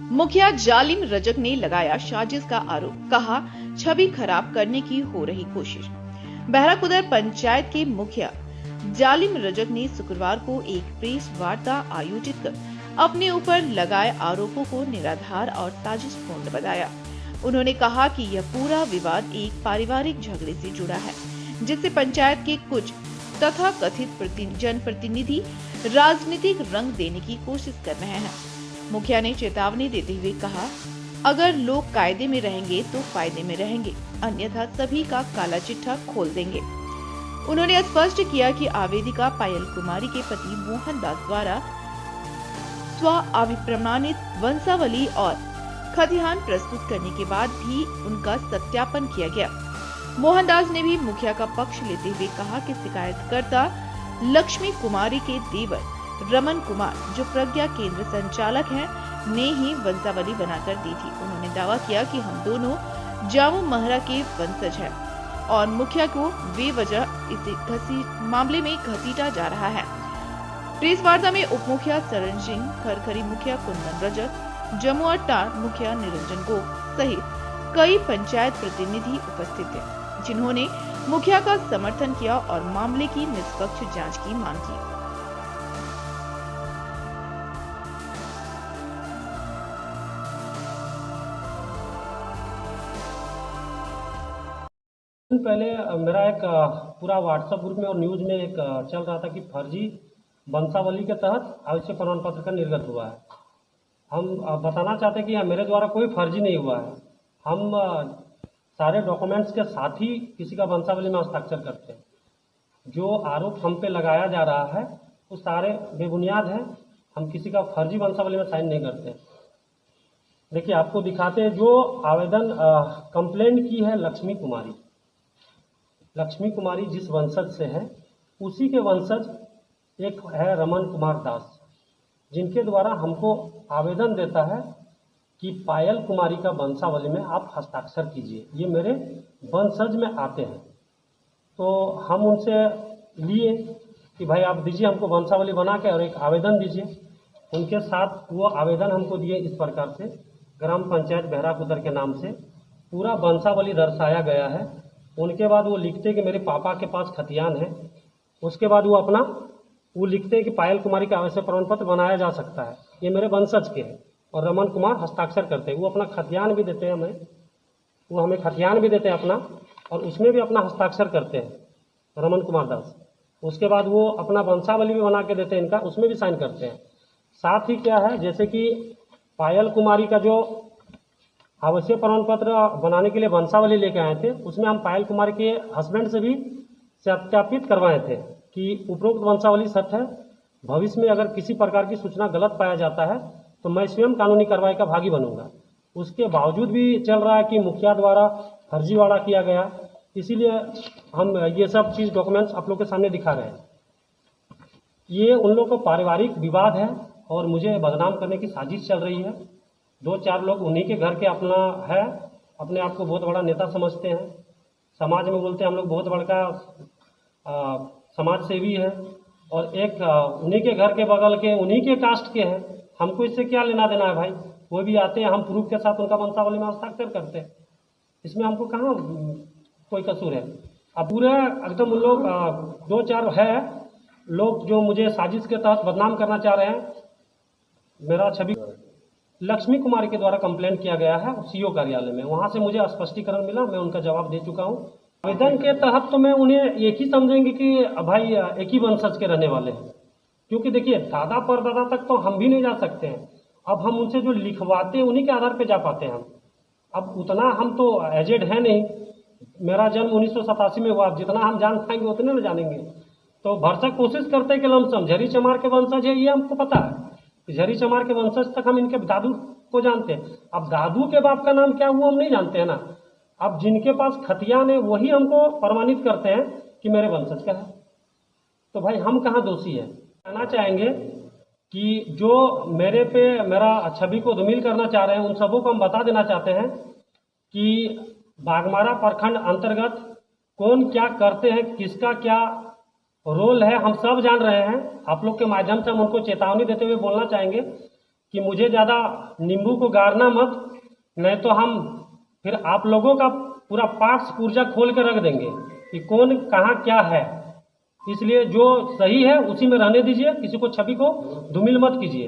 मुखिया जालिम रजक ने लगाया साजिश का आरोप, कहा छवि खराब करने की हो रही कोशिश। बहराकुदर पंचायत के मुखिया जालिम रजक ने शुक्रवार को एक प्रेस वार्ता आयोजित कर अपने ऊपर लगाए आरोपों को निराधार और साजिशपूर्ण बताया। उन्होंने कहा कि यह पूरा विवाद एक पारिवारिक झगड़े से जुड़ा है, जिससे पंचायत के कुछ तथाकथित जनप्रतिनिधि राजनीतिक रंग देने की कोशिश कर रहे हैं। मुखिया ने चेतावनी देते हुए कहा, अगर लोग कायदे में रहेंगे तो फायदे में रहेंगे, अन्यथा सभी का काला चिट्ठा खोल देंगे। उन्होंने स्पष्ट किया कि आवेदिका पायल कुमारी के पति मोहन दास द्वारा स्वाभिप्रमाणित वंशावली और खतिहान प्रस्तुत करने के बाद भी उनका सत्यापन किया गया। मोहनदास ने भी मुखिया का पक्ष लेते हुए कहा कि शिकायतकर्ता लक्ष्मी कुमारी के देवर रमन कुमार, जो प्रज्ञा केंद्र संचालक हैं, ने ही वंशावली बनाकर दी थी। उन्होंने दावा किया कि हम दोनों जामू महरा के वंशज हैं और मुखिया को बेवजह इस मामले में घसीटा जा रहा है। प्रेस वार्ता में उप मुखिया शरण सिंह, खरखरी मुखिया कुंदन रजक, जमुआ टार मुखिया निरंजन गोप सहित कई पंचायत प्रतिनिधि उपस्थित थे, जिन्होंने मुखिया का समर्थन किया और मामले की निष्पक्ष जांच की मांग की। पहले मेरा एक पूरा व्हाट्सएप ग्रुप में और न्यूज़ में एक चल रहा था कि फर्जी वंशावली के तहत आवश्यक प्रमाण पत्र का निर्गत हुआ है। हम बताना चाहते हैं कि मेरे द्वारा कोई फर्जी नहीं हुआ है। हम सारे डॉक्यूमेंट्स के साथ ही किसी का वंशावली में हस्ताक्षर करते हैं। जो आरोप हम पे लगाया जा रहा है वो सारे बेबुनियाद हैं। हम किसी का फर्जी वंशावली में साइन नहीं करते। देखिए, आपको दिखाते हैं जो आवेदन कंप्लेंट की है लक्ष्मी कुमारी जिस वंशज से है, उसी के वंशज एक है रमन कुमार दास, जिनके द्वारा हमको आवेदन देता है कि पायल कुमारी का वंशावली में आप हस्ताक्षर कीजिए, ये मेरे वंशज में आते हैं। तो हम उनसे लिए कि भाई आप दीजिए हमको वंशावली बना के और एक आवेदन दीजिए। उनके साथ वो आवेदन हमको दिए इस प्रकार से, ग्राम पंचायत बहराकुदर के नाम से पूरा वंशावली दर्शाया गया है। उनके बाद वो लिखते कि मेरे पापा के पास खतियान है। उसके बाद वो लिखते हैं कि पायल कुमारी का आवश्यक प्रमाण पत्र बनाया जा सकता है, ये मेरे वंशज के हैं। और रमन कुमार हस्ताक्षर करते हैं। वो अपना खतियान भी देते हैं हमें खतियान भी देते हैं अपना, और उसमें भी अपना हस्ताक्षर करते हैं रमन कुमार दास। उसके बाद वो अपना वंशावली भी बना के देते हैं इनका, उसमें भी साइन करते हैं। साथ ही क्या है, जैसे कि पायल कुमारी का जो आवश्यक प्रमाण पत्र बनाने के लिए वंशावली लेके आए थे, उसमें हम पायल कुमारी के हस्बैंड से भी सत्यापित करवाए थे कि उपरोक्त वंशावली सत्य है। भविष्य में अगर किसी प्रकार की सूचना गलत पाया जाता है तो मैं स्वयं कानूनी कार्रवाई का भागी बनूंगा। उसके बावजूद भी चल रहा है कि मुखिया द्वारा फर्जीवाड़ा किया गया, इसीलिए हम ये सब चीज़ डॉक्यूमेंट्स आप लोग के सामने दिखा रहे हैं। ये उन लोगों का पारिवारिक विवाद है और मुझे बदनाम करने की साजिश चल रही है। 2-4 लोग उन्हीं के घर के अपने आप को बहुत बड़ा नेता समझते हैं, समाज में बोलते हैं हम लोग बहुत बड़का समाज सेवी है, और एक उन्हीं के घर के बगल के उन्हीं के कास्ट के हैं। हमको इससे क्या लेना देना है भाई? वो भी आते हैं, हम प्रूफ के साथ उनका वंशावली में हस्ताक्षर करते हैं। इसमें हमको कहाँ कोई कसूर है? अब पूरे एकदम उन लोग 2-4 है लोग जो मुझे साजिश के तहत बदनाम करना चाह रहे हैं। मेरा छवि लक्ष्मी कुमारी के द्वारा कंप्लेंट किया गया है सीओ कार्यालय में, वहां से मुझे स्पष्टीकरण मिला, मैं उनका जवाब दे चुका हूं। आवेदन के तहत तो मैं उन्हें एक ही समझेंगे कि भाई एक ही वंशज के रहने वाले हैं, क्योंकि देखिए दादा परदादा तक तो हम भी नहीं जा सकते हैं। अब हम उनसे जो लिखवाते हैं उन्हीं के आधार पर जा पाते हैं हम। अब उतना हम तो एजेड है नहीं, मेरा जन्म 1987 में हुआ। अब जितना हम जान पाएंगे उतने ना जानेंगे। तो भरसक कोशिश करते हैं कि लमसम झरी चमार के वंशज है, ये हमको पता है। झरी चमार के वंशज तक हम इनके दादू को जानते हैं। अब दादू के बाप का नाम क्या हुआ हम नहीं जानते हैं ना। अब जिनके पास खतियान है वही हमको प्रमाणित करते हैं कि मेरे वंशज का है, तो भाई हम कहाँ दोषी है? कहना चाहेंगे कि जो मेरा छवि को धूमिल करना चाह रहे हैं उन सबों को हम बता देना चाहते हैं कि बाघमारा प्रखंड अंतर्गत कौन क्या करते हैं, किसका क्या रोल है, हम सब जान रहे हैं। आप लोग के माध्यम से हम उनको चेतावनी देते हुए बोलना चाहेंगे कि मुझे ज़्यादा नींबू को गाड़ना मत, नहीं तो हम फिर आप लोगों का पूरा पार्ट्स पुर्जा खोल के रख देंगे कि कौन कहाँ क्या है। इसलिए जो सही है उसी में रहने दीजिए, किसी को छवि को धूमिल मत कीजिए।